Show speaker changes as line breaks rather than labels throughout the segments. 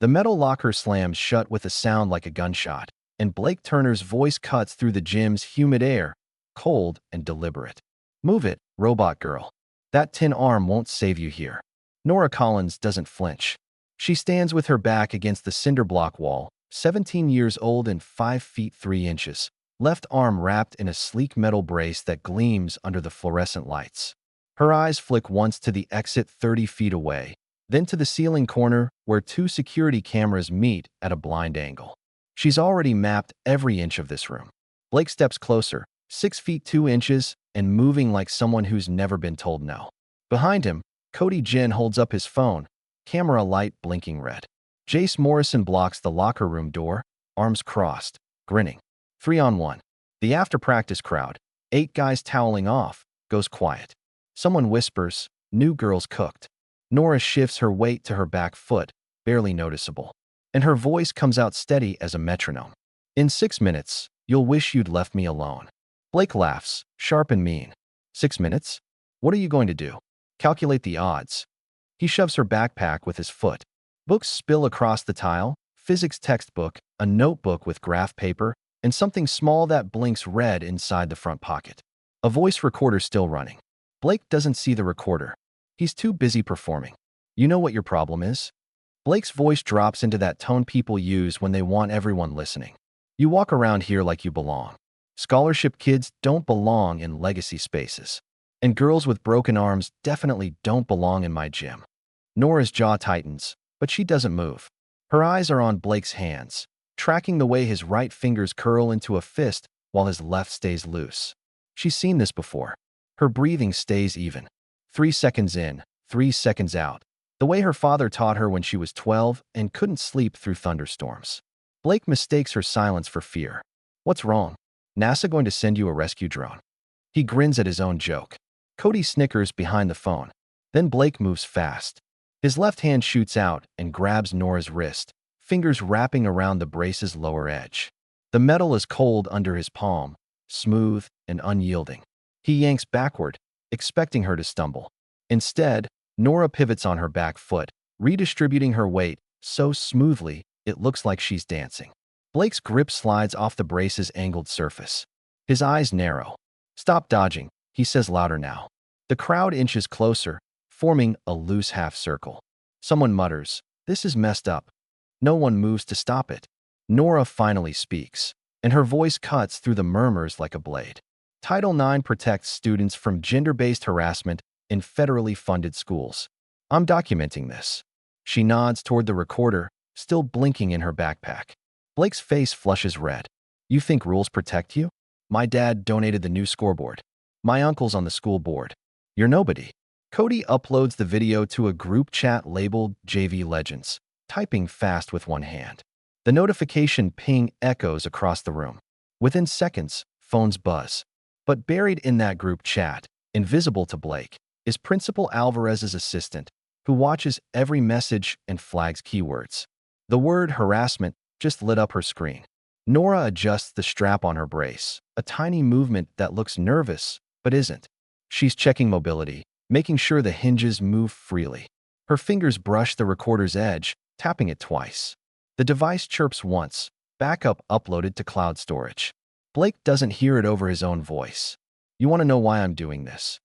The metal locker slams shut with a sound like a gunshot, and Blake Turner's voice cuts through the gym's humid air, cold and deliberate. "Move it, robot girl. That tin arm won't save you here." Nora Collins doesn't flinch. She stands with her back against the cinder block wall, 17 years old and 5 feet 3 inches, left arm wrapped in a sleek metal brace that gleams under the fluorescent lights. Her eyes flick once to the exit 30 feet away, then to the ceiling corner where 2 security cameras meet at a blind angle. She's already mapped every inch of this room. Blake steps closer, 6 feet 2 inches, and moving like someone who's never been told no. Behind him, Cody Jin holds up his phone, camera light blinking red. Jace Morrison blocks the locker room door, arms crossed, grinning. 3-on-1. The after-practice crowd, 8 guys toweling off, goes quiet. Someone whispers, "New girl's cooked." Nora shifts her weight to her back foot, barely noticeable, and her voice comes out steady as a metronome. "In 6 minutes, you'll wish you'd left me alone." Blake laughs, sharp and mean. 6 minutes? What are you going to do? Calculate the odds. He shoves her backpack with his foot. Books spill across the tile, physics textbook, a notebook with graph paper, and something small that blinks red inside the front pocket. A voice recorder still running. Blake doesn't see the recorder. He's too busy performing. "You know what your problem is?" Blake's voice drops into that tone people use when they want everyone listening. "You walk around here like you belong. Scholarship kids don't belong in legacy spaces. And girls with broken arms definitely don't belong in my gym." Nora's jaw tightens, but she doesn't move. Her eyes are on Blake's hands, tracking the way his right fingers curl into a fist while his left stays loose. She's seen this before. Her breathing stays even. 3 seconds in, 3 seconds out. The way her father taught her when she was 12 and couldn't sleep through thunderstorms. Blake mistakes her silence for fear. "What's wrong? NASA going to send you a rescue drone?" He grins at his own joke. Cody snickers behind the phone. Then Blake moves fast. His left hand shoots out and grabs Nora's wrist, fingers wrapping around the brace's lower edge. The metal is cold under his palm, smooth and unyielding. He yanks backward, expecting her to stumble. Instead, Nora pivots on her back foot, redistributing her weight so smoothly it looks like she's dancing. Blake's grip slides off the brace's angled surface. His eyes narrow. "Stop dodging," he says louder now. The crowd inches closer, forming a loose half circle. Someone mutters, "This is messed up." No one moves to stop it. Nora finally speaks, and her voice cuts through the murmurs like a blade. Title IX protects students from gender-based harassment in federally funded schools. "I'm documenting this." She nods toward the recorder, still blinking in her backpack. Blake's face flushes red. "You think rules protect you? My dad donated the new scoreboard. My uncle's on the school board. You're nobody." Cody uploads the video to a group chat labeled JV Legends, typing fast with one hand. The notification ping echoes across the room. Within seconds, phones buzz. But buried in that group chat, invisible to Blake, is Principal Alvarez's assistant, who watches every message and flags keywords. The word harassment just lit up her screen. Nora adjusts the strap on her brace, a tiny movement that looks nervous, but isn't. She's checking mobility, making sure the hinges move freely. Her fingers brush the recorder's edge, tapping it twice. The device chirps once, backup uploaded to cloud storage. Blake doesn't hear it over his own voice. "You want to know why I'm doing this?"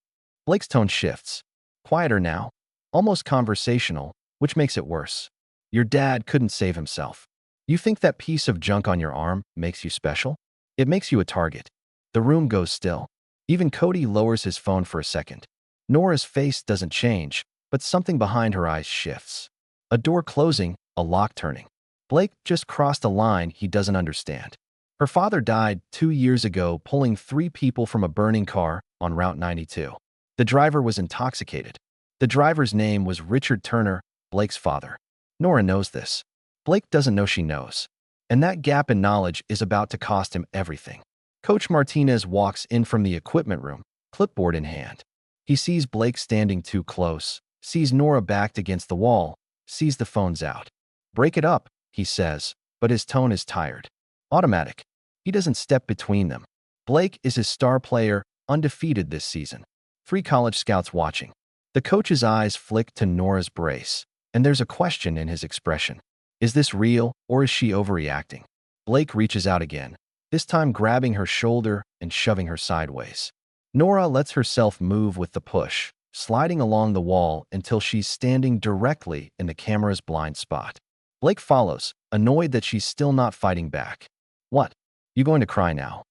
Blake's tone shifts. Quieter now, almost conversational, which makes it worse. "Your dad couldn't save himself. You think that piece of junk on your arm makes you special? It makes you a target." The room goes still. Even Cody lowers his phone for a second. Nora's face doesn't change, but something behind her eyes shifts. A door closing, a lock turning. Blake just crossed a line he doesn't understand. Her father died 2 years ago pulling 3 people from a burning car on Route 92. The driver was intoxicated. The driver's name was Richard Turner, Blake's father. Nora knows this. Blake doesn't know she knows. And that gap in knowledge is about to cost him everything. Coach Martinez walks in from the equipment room, clipboard in hand. He sees Blake standing too close, sees Nora backed against the wall, sees the phones out. "Break it up," he says, but his tone is tired. Automatic. He doesn't step between them. Blake is his star player, undefeated this season. 3 college scouts watching. The coach's eyes flick to Nora's brace, and there's a question in his expression. Is this real, or is she overreacting? Blake reaches out again, this time grabbing her shoulder and shoving her sideways. Nora lets herself move with the push, sliding along the wall until she's standing directly in the camera's blind spot. Blake follows, annoyed that she's still not fighting back. What? You going to cry now?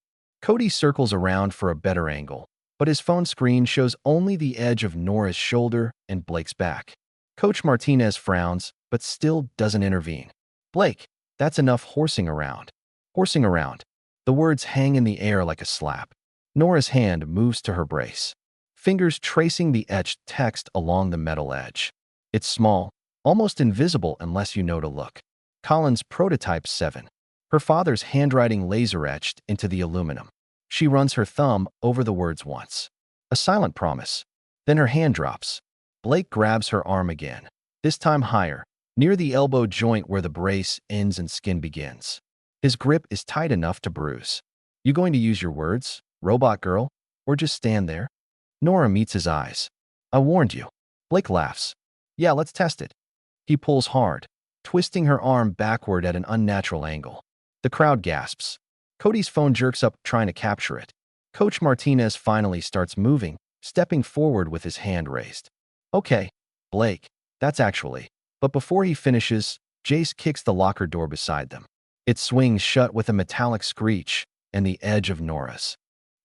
Cody circles around for a better angle, but his phone screen shows only the edge of Nora's shoulder and Blake's back. Coach Martinez frowns, but still doesn't intervene. Blake, that's enough horsing around. Horsing around. The words hang in the air like a slap. Nora's hand moves to her brace, fingers tracing the etched text along the metal edge. It's small, almost invisible unless you know to look. Collins Prototype 7. Her father's handwriting laser-etched into the aluminum. She runs her thumb over the words once. A silent promise. Then her hand drops. Blake grabs her arm again, this time higher, near the elbow joint where the brace ends and skin begins. His grip is tight enough to bruise. You going to use your words, robot girl, or just stand there? Nora meets his eyes. I warned you. Blake laughs. Yeah, let's test it. He pulls hard, twisting her arm backward at an unnatural angle. The crowd gasps. Cody's phone jerks up, trying to capture it. Coach Martinez finally starts moving, stepping forward with his hand raised. Okay, Blake, that's actually. But before he finishes, Jace kicks the locker door beside them. It swings shut with a metallic screech, and the edge of Nora's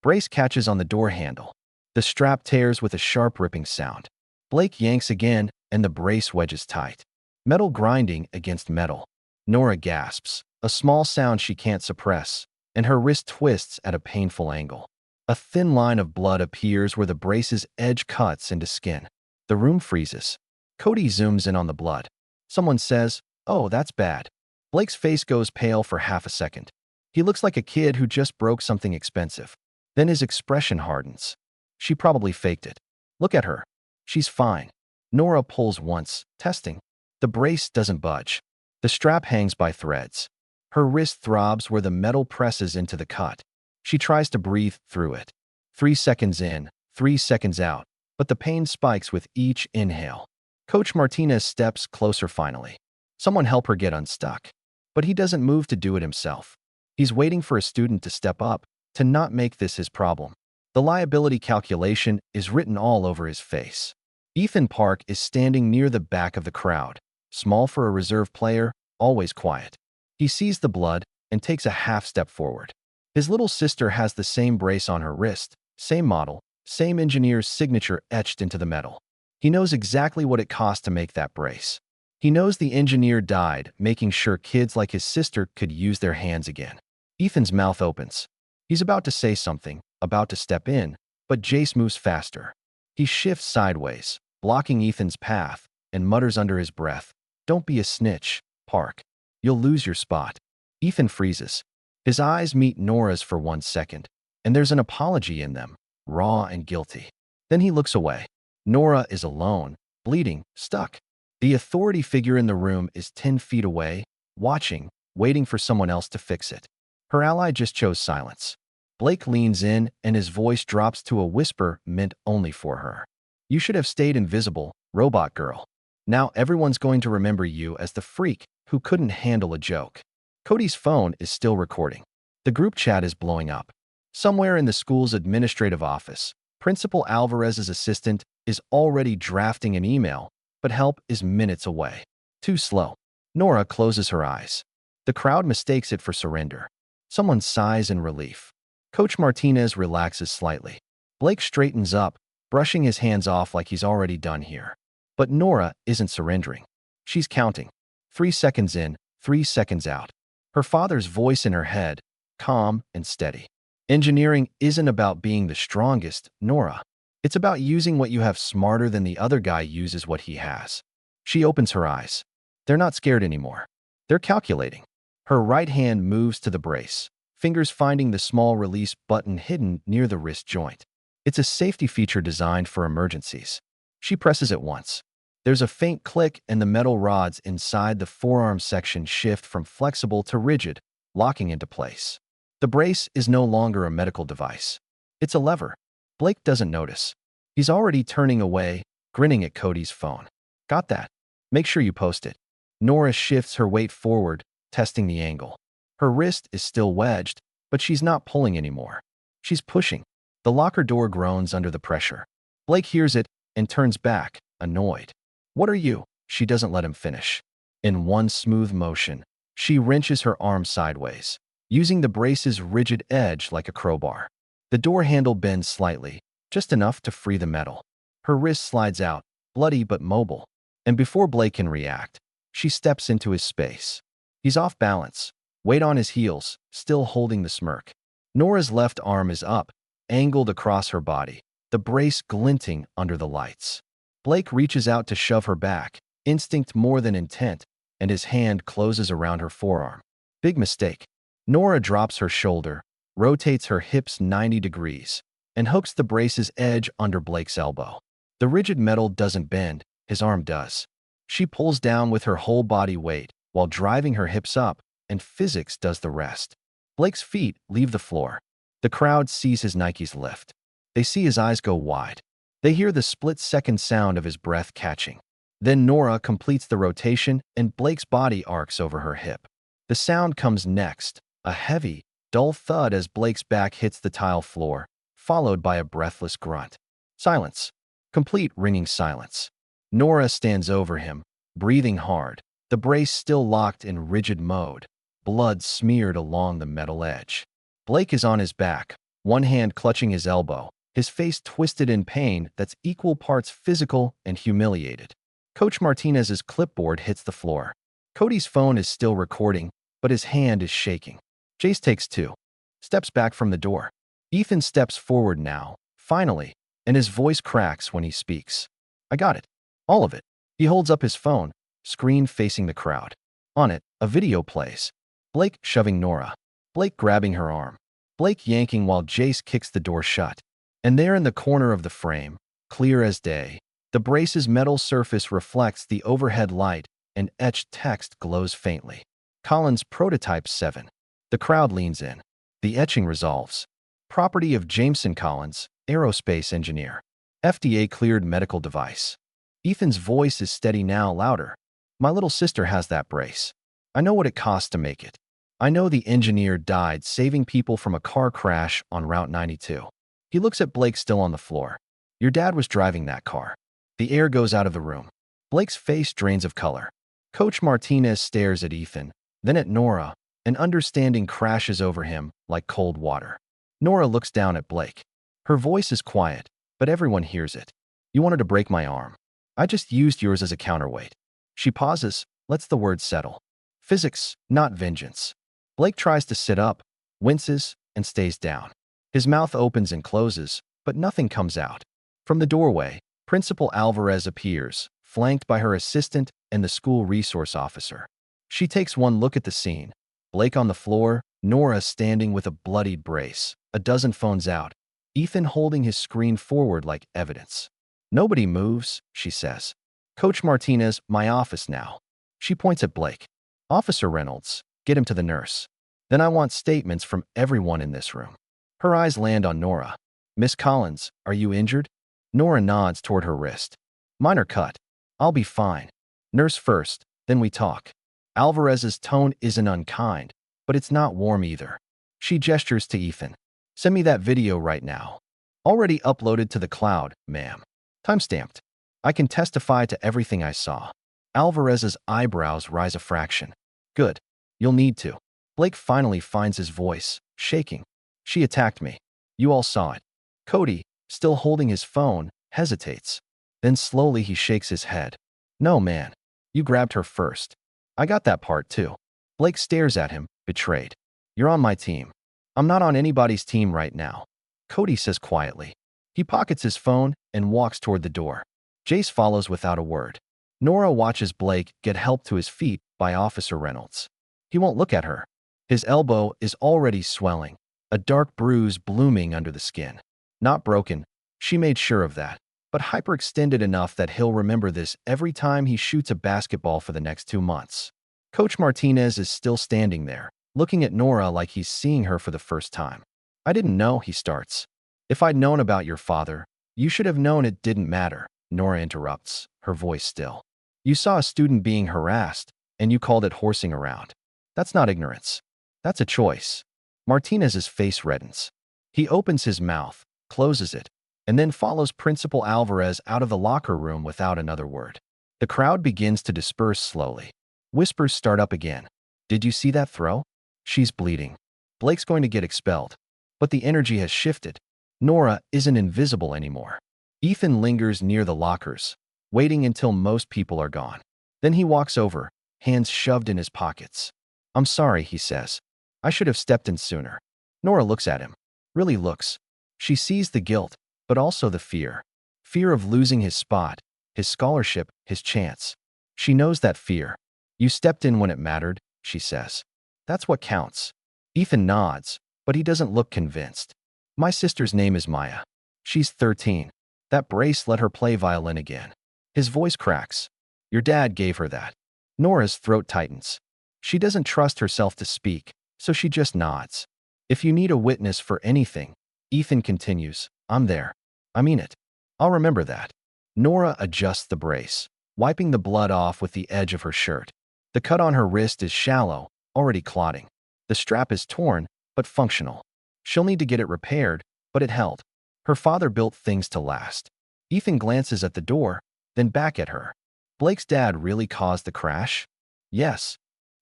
brace catches on the door handle. The strap tears with a sharp ripping sound. Blake yanks again, and the brace wedges tight. Metal grinding against metal. Nora gasps, a small sound she can't suppress, and her wrist twists at a painful angle. A thin line of blood appears where the brace's edge cuts into skin. The room freezes. Cody zooms in on the blood. Someone says, "Oh, that's bad." Blake's face goes pale for half a second. He looks like a kid who just broke something expensive. Then his expression hardens. She probably faked it. Look at her. She's fine. Nora pulls once, testing. The brace doesn't budge. The strap hangs by threads. Her wrist throbs where the metal presses into the cut. She tries to breathe through it. 3 seconds in, 3 seconds out, but the pain spikes with each inhale. Coach Martinez steps closer finally. Someone help her get unstuck. But he doesn't move to do it himself. He's waiting for a student to step up, to not make this his problem. The liability calculation is written all over his face. Ethan Park is standing near the back of the crowd, small for a reserve player, always quiet. He sees the blood and takes a half step forward. His little sister has the same brace on her wrist, same model, same engineer's signature etched into the metal. He knows exactly what it cost to make that brace. He knows the engineer died making sure kids like his sister could use their hands again. Ethan's mouth opens. He's about to say something, about to step in, but Jace moves faster. He shifts sideways, blocking Ethan's path, and mutters under his breath, "Don't be a snitch, Park. You'll lose your spot." Ethan freezes. His eyes meet Nora's for 1 second, and there's an apology in them, raw and guilty. Then he looks away. Nora is alone, bleeding, stuck. The authority figure in the room is 10 feet away, watching, waiting for someone else to fix it. Her ally just chose silence. Blake leans in, and his voice drops to a whisper meant only for her. You should have stayed invisible, robot girl. Now everyone's going to remember you as the freak who couldn't handle a joke. Cody's phone is still recording. The group chat is blowing up. Somewhere in the school's administrative office, Principal Alvarez's assistant is already drafting an email, but help is minutes away. Too slow. Nora closes her eyes. The crowd mistakes it for surrender. Someone sighs in relief. Coach Martinez relaxes slightly. Blake straightens up, brushing his hands off like he's already done here. But Nora isn't surrendering. She's counting. 3 seconds in, 3 seconds out. Her father's voice in her head, calm and steady. Engineering isn't about being the strongest, Nora. It's about using what you have smarter than the other guy uses what he has. She opens her eyes. They're not scared anymore. They're calculating. Her right hand moves to the brace, fingers finding the small release button hidden near the wrist joint. It's a safety feature designed for emergencies. She presses it once. There's a faint click and the metal rods inside the forearm section shift from flexible to rigid, locking into place. The brace is no longer a medical device. It's a lever. Blake doesn't notice. He's already turning away, grinning at Cody's phone. Got that? Make sure you post it. Nora shifts her weight forward, testing the angle. Her wrist is still wedged, but she's not pulling anymore. She's pushing. The locker door groans under the pressure. Blake hears it and turns back, annoyed. "What are you?" She doesn't let him finish. In one smooth motion, she wrenches her arm sideways, using the brace's rigid edge like a crowbar. The door handle bends slightly, just enough to free the metal. Her wrist slides out, bloody but mobile. And before Blake can react, she steps into his space. He's off balance, weight on his heels, still holding the smirk. Nora's left arm is up, angled across her body, the brace glinting under the lights. Blake reaches out to shove her back, instinct more than intent, and his hand closes around her forearm. Big mistake. Nora drops her shoulder, rotates her hips 90 degrees, and hooks the brace's edge under Blake's elbow. The rigid metal doesn't bend, his arm does. She pulls down with her whole body weight while driving her hips up, and physics does the rest. Blake's feet leave the floor. The crowd sees his Nikes lift. They see his eyes go wide. They hear the split-second sound of his breath catching. Then Nora completes the rotation and Blake's body arcs over her hip. The sound comes next, a heavy, dull thud as Blake's back hits the tile floor, followed by a breathless grunt. Silence. Complete ringing silence. Nora stands over him, breathing hard, the brace still locked in rigid mode, blood smeared along the metal edge. Blake is on his back, one hand clutching his elbow, his face twisted in pain that's equal parts physical and humiliated. Coach Martinez's clipboard hits the floor. Cody's phone is still recording, but his hand is shaking. Jace takes two, steps back from the door. Ethan steps forward now, finally, and his voice cracks when he speaks. "I got it. All of it." He holds up his phone, screen facing the crowd. On it, a video plays. Blake shoving Nora. Blake grabbing her arm. Blake yanking while Jace kicks the door shut. And there in the corner of the frame, clear as day, the brace's metal surface reflects the overhead light and etched text glows faintly. Collins Prototype 7. The crowd leans in. The etching resolves. Property of Jameson Collins, aerospace engineer. FDA-cleared medical device. Ethan's voice is steady now, louder. "My little sister has that brace. I know what it cost to make it. I know the engineer died saving people from a car crash on Route 92. He looks at Blake still on the floor. "Your dad was driving that car." The air goes out of the room. Blake's face drains of color. Coach Martinez stares at Ethan, then at Nora, and understanding crashes over him like cold water. Nora looks down at Blake. Her voice is quiet, but everyone hears it. "You wanted to break my arm. I just used yours as a counterweight." She pauses, lets the words settle. Physics, not vengeance. Blake tries to sit up, winces, and stays down. His mouth opens and closes, but nothing comes out. From the doorway, Principal Alvarez appears, flanked by her assistant and the school resource officer. She takes one look at the scene. Blake on the floor, Nora standing with a bloodied brace, a dozen phones out, Ethan holding his screen forward like evidence. "Nobody moves," she says. "Coach Martinez, my office now." She points at Blake. "Officer Reynolds, get him to the nurse. Then I want statements from everyone in this room." Her eyes land on Nora. "Miss Collins, are you injured?" Nora nods toward her wrist. "Minor cut. I'll be fine. Nurse first, then we talk." Alvarez's tone isn't unkind, but it's not warm either. She gestures to Ethan. "Send me that video right now. Already uploaded to the cloud, ma'am. Timestamped. I can testify to everything I saw." Alvarez's eyebrows rise a fraction. "Good. You'll need to." Blake finally finds his voice, shaking. "She attacked me. You all saw it." Cody, still holding his phone, hesitates. Then slowly he shakes his head. "No, man. You grabbed her first. I got that part too." Blake stares at him, betrayed. "You're on my team." "I'm not on anybody's team right now," Cody says quietly. He pockets his phone and walks toward the door. Jace follows without a word. Nora watches Blake get helped to his feet by Officer Reynolds. He won't look at her. His elbow is already swelling, a dark bruise blooming under the skin. Not broken, she made sure of that, but hyperextended enough that he'll remember this every time he shoots a basketball for the next 2 months. Coach Martinez is still standing there, looking at Nora like he's seeing her for the first time. "I didn't know," he starts. "If I'd known about your father, you should have known it didn't matter," Nora interrupts, her voice still. "You saw a student being harassed, And you called it horsing around. That's not ignorance. That's a choice. Martinez's face reddens. He opens his mouth, closes it, and then follows Principal Alvarez out of the locker room without another word. The crowd begins to disperse slowly. Whispers start up again. Did you see that throw? She's bleeding. Blake's going to get expelled. But the energy has shifted. Nora isn't invisible anymore. Ethan lingers near the lockers, waiting until most people are gone. Then he walks over, hands shoved in his pockets. I'm sorry, he says. I should have stepped in sooner. Nora looks at him. Really looks. She sees the guilt, but also the fear. Fear of losing his spot, his scholarship, his chance. She knows that fear. You stepped in when it mattered, she says. That's what counts. Ethan nods, but he doesn't look convinced. My sister's name is Maya. She's 13. That brace let her play violin again. His voice cracks. Your dad gave her that. Nora's throat tightens. She doesn't trust herself to speak, so she just nods. If you need a witness for anything, Ethan continues, I'm there. I mean it. I'll remember that. Nora adjusts the brace, wiping the blood off with the edge of her shirt. The cut on her wrist is shallow, already clotting. The strap is torn, but functional. She'll need to get it repaired, but it held. Her father built things to last. Ethan glances at the door, then back at her. Blake's dad really caused the crash? Yes.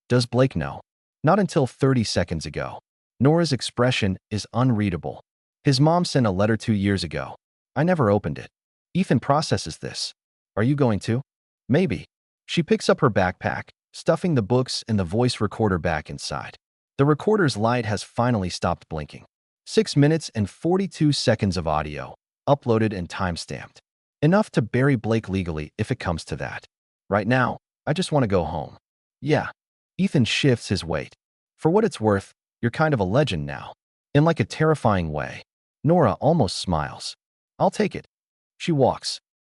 Does Blake know? Not until 30 seconds ago. Nora's expression is unreadable. His mom sent a letter 2 years ago. I never opened it. Ethan processes this. Are you going to? Maybe. She picks up her backpack, stuffing the books and the voice recorder back inside. The recorder's light has finally stopped blinking. 6 minutes and 42 seconds of audio, uploaded and timestamped. Enough to bury Blake legally if it comes to that. Right now, I just want to go home. Yeah. Ethan shifts his weight. For what it's worth, you're kind of a legend now. In like a terrifying way. Nora almost smiles. I'll take it. She walks,